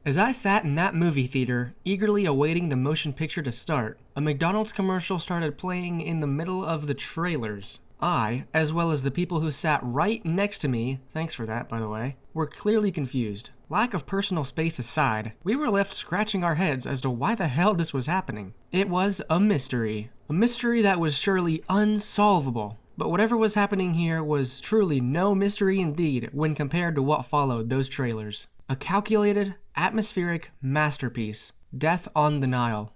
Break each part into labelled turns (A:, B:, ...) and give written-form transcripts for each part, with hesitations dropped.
A: As I sat in that movie theater, eagerly awaiting the motion picture to start, a McDonald's commercial started playing in the middle of the trailers. I, as well as the people who sat right next to me, thanks for that by the way, were clearly confused. Lack of personal space aside, we were left scratching our heads as to why the hell this was happening. It was a mystery that was surely unsolvable. But whatever was happening here was truly no mystery indeed when compared to what followed those trailers. A calculated, atmospheric masterpiece. Death on the Nile.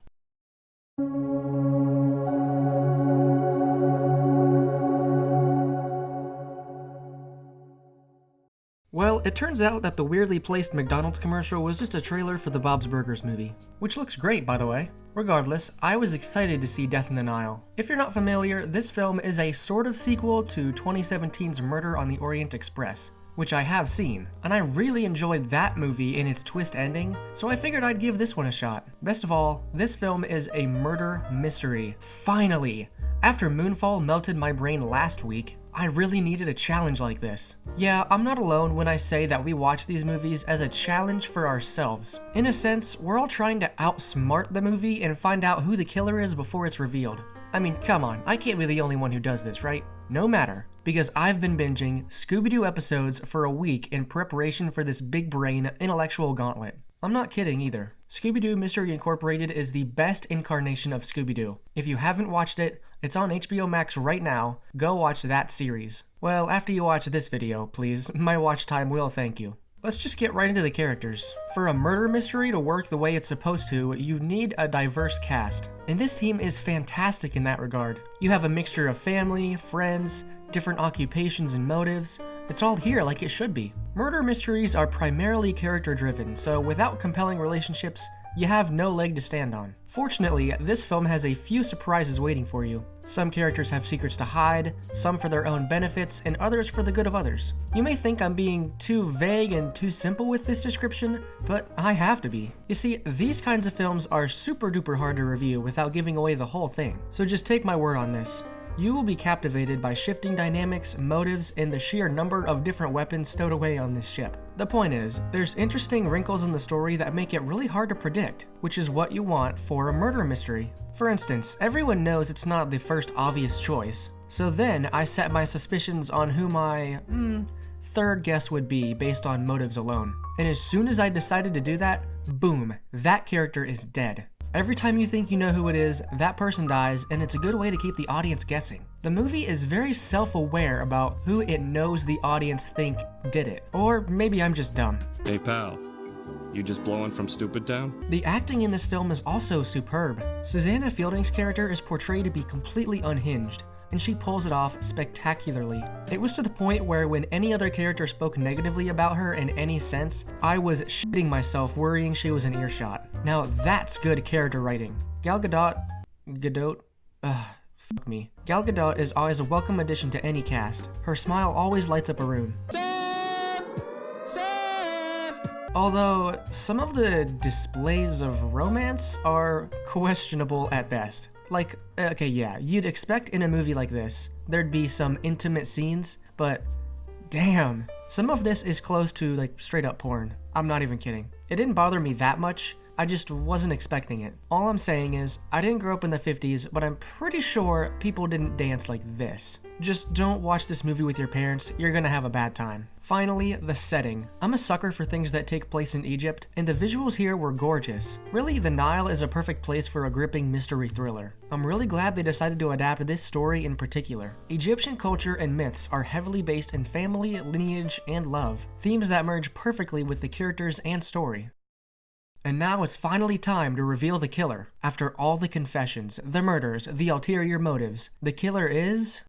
A: Well, it turns out that the weirdly placed McDonald's commercial was just a trailer for the Bob's Burgers movie, which looks great by the way. Regardless, I was excited to see Death in the Nile. If you're not familiar, this film is a sort of sequel to 2017's Murder on the Orient Express, which I have seen, and I really enjoyed that movie in its twist ending, so I figured I'd give this one a shot. Best of all, this film is a murder mystery. Finally! After Moonfall melted my brain last week, I really needed a challenge like this. Yeah, I'm not alone when I say that we watch these movies as a challenge for ourselves. In a sense, we're all trying to outsmart the movie and find out who the killer is before it's revealed. I mean, come on, I can't be the only one who does this, right? No matter, because I've been binging Scooby-Doo episodes for a week in preparation for this big brain intellectual gauntlet. I'm not kidding either. Scooby-Doo Mystery Incorporated is the best incarnation of Scooby-Doo. If you haven't watched it, it's on HBO Max right now. Go watch that series. Well, after you watch this video, please, my watch time will thank you. Let's just get right into the characters. For a murder mystery to work the way it's supposed to, you need a diverse cast. And this team is fantastic in that regard. You have a mixture of family, friends, different occupations and motives. It's all here like it should be. Murder mysteries are primarily character driven, so without compelling relationships, you have no leg to stand on. Fortunately, this film has a few surprises waiting for you. Some characters have secrets to hide, some for their own benefits, and others for the good of others. You may think I'm being too vague and too simple with this description, but I have to be. You see, these kinds of films are super duper hard to review without giving away the whole thing, so just take my word on this. You will be captivated by shifting dynamics, motives, and the sheer number of different weapons stowed away on this ship. The point is, there's interesting wrinkles in the story that make it really hard to predict, which is what you want for a murder mystery. For instance, everyone knows it's not the first obvious choice, so then I set my suspicions on who my, third guess would be based on motives alone. And as soon as I decided to do that, boom, that character is dead. Every time you think you know who it is, that person dies, and it's a good way to keep the audience guessing. The movie is very self-aware about who it knows the audience think did it. Or maybe I'm just dumb.
B: Hey pal, you just blowing from Stupid Town?
A: The acting in this film is also superb. Susanna Fielding's character is portrayed to be completely unhinged, and she pulls it off spectacularly. It was to the point where when any other character spoke negatively about her in any sense, I was shitting myself worrying she was in earshot. Now that's good character writing. Gal Gadot, fuck me. Gal Gadot is always a welcome addition to any cast. Her smile always lights up a room. Although, some of the displays of romance are questionable at best. Like, okay, yeah, you'd expect in a movie like this, there'd be some intimate scenes, but damn, some of this is close to like straight up porn. I'm not even kidding. It didn't bother me that much, I just wasn't expecting it. All I'm saying is, I didn't grow up in the 50s, but I'm pretty sure people didn't dance like this. Just don't watch this movie with your parents, you're gonna have a bad time. Finally, the setting. I'm a sucker for things that take place in Egypt, and the visuals here were gorgeous. Really, the Nile is a perfect place for a gripping mystery thriller. I'm really glad they decided to adapt this story in particular. Egyptian culture and myths are heavily based in family, lineage, and love, themes that merge perfectly with the characters and story. And now it's finally time to reveal the killer. After all the confessions, the murders, the ulterior motives, the killer is...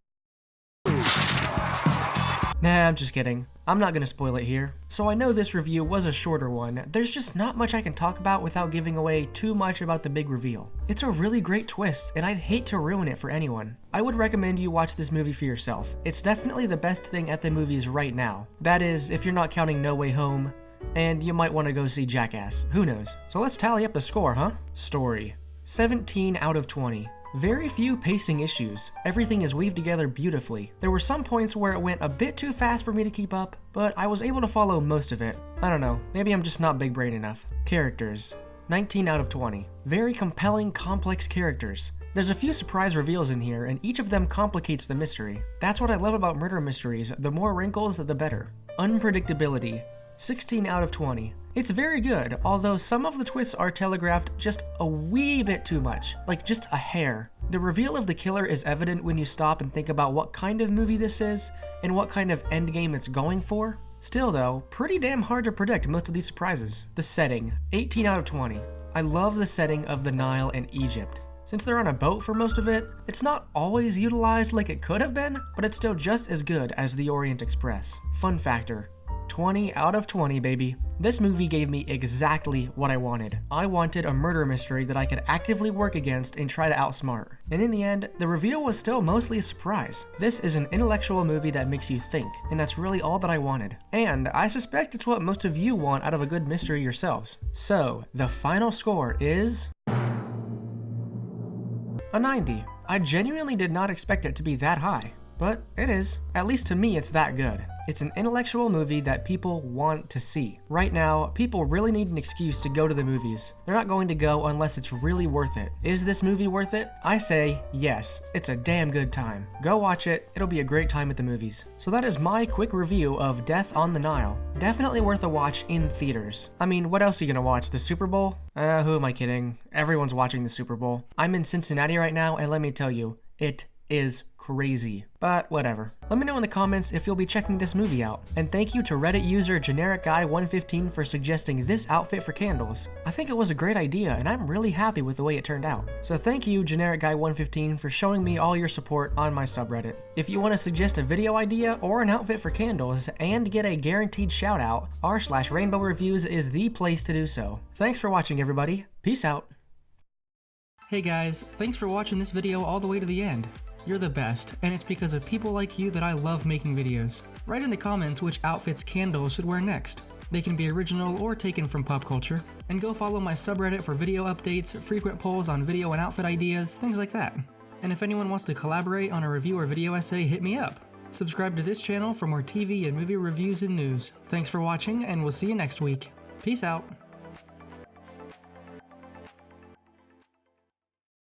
A: Nah, I'm just kidding. I'm not gonna spoil it here. So I know this review was a shorter one. There's just not much I can talk about without giving away too much about the big reveal. It's a really great twist, and I'd hate to ruin it for anyone. I would recommend you watch this movie for yourself. It's definitely the best thing at the movies right now. That is, if you're not counting No Way Home, and you might want to go see Jackass. Who knows? So let's tally up the score, huh? Story. 17 out of 20. Very few pacing issues. Everything is weaved together beautifully. There were some points where it went a bit too fast for me to keep up, but I was able to follow most of it. I don't know, maybe I'm just not big brain enough. Characters. 19 out of 20. Very compelling, complex characters. There's a few surprise reveals in here, and each of them complicates the mystery. That's what I love about murder mysteries, the more wrinkles, the better. Unpredictability. 16 out of 20. It's very good, although some of the twists are telegraphed just a wee bit too much, like just a hair. The reveal of the killer is evident when you stop and think about what kind of movie this is, and what kind of endgame it's going for. Still though, pretty damn hard to predict most of these surprises. The setting. 18 out of 20. I love the setting of the Nile and Egypt. Since they're on a boat for most of it, it's not always utilized like it could have been, but it's still just as good as the Orient Express. Fun factor. 20 out of 20, baby. This movie gave me exactly what I wanted. I wanted a murder mystery that I could actively work against and try to outsmart. And in the end, the reveal was still mostly a surprise. This is an intellectual movie that makes you think, and that's really all that I wanted. And I suspect it's what most of you want out of a good mystery yourselves. So, the final score is a 90. I genuinely did not expect it to be that high, but it is. At least to me, it's that good. It's an intellectual movie that people want to see. Right now, people really need an excuse to go to the movies. They're not going to go unless it's really worth it. Is this movie worth it? I say yes. It's a damn good time. Go watch it. It'll be a great time at the movies. So that is my quick review of Death on the Nile. Definitely worth a watch in theaters. I mean, what else are you gonna watch? The Super Bowl? Who am I kidding? Everyone's watching the Super Bowl. I'm in Cincinnati right now, and let me tell you, it is crazy. But whatever. Let me know in the comments if you'll be checking this movie out. And thank you to Reddit user GenericGuy115 for suggesting this outfit for candles. I think it was a great idea, and I'm really happy with the way it turned out. So thank you, GenericGuy115, for showing me all your support on my subreddit. If you want to suggest a video idea or an outfit for candles and get a guaranteed shout out, r/Rainbow Reviews is the place to do so. Thanks for watching, everybody. Peace out. Hey guys, thanks for watching this video all the way to the end. You're the best, and it's because of people like you that I love making videos. Write in the comments which outfits candles should wear next. They can be original or taken from pop culture. And go follow my subreddit for video updates, frequent polls on video and outfit ideas, things like that. And if anyone wants to collaborate on a review or video essay, hit me up. Subscribe to this channel for more TV and movie reviews and news. Thanks for watching, and we'll see you next week. Peace out.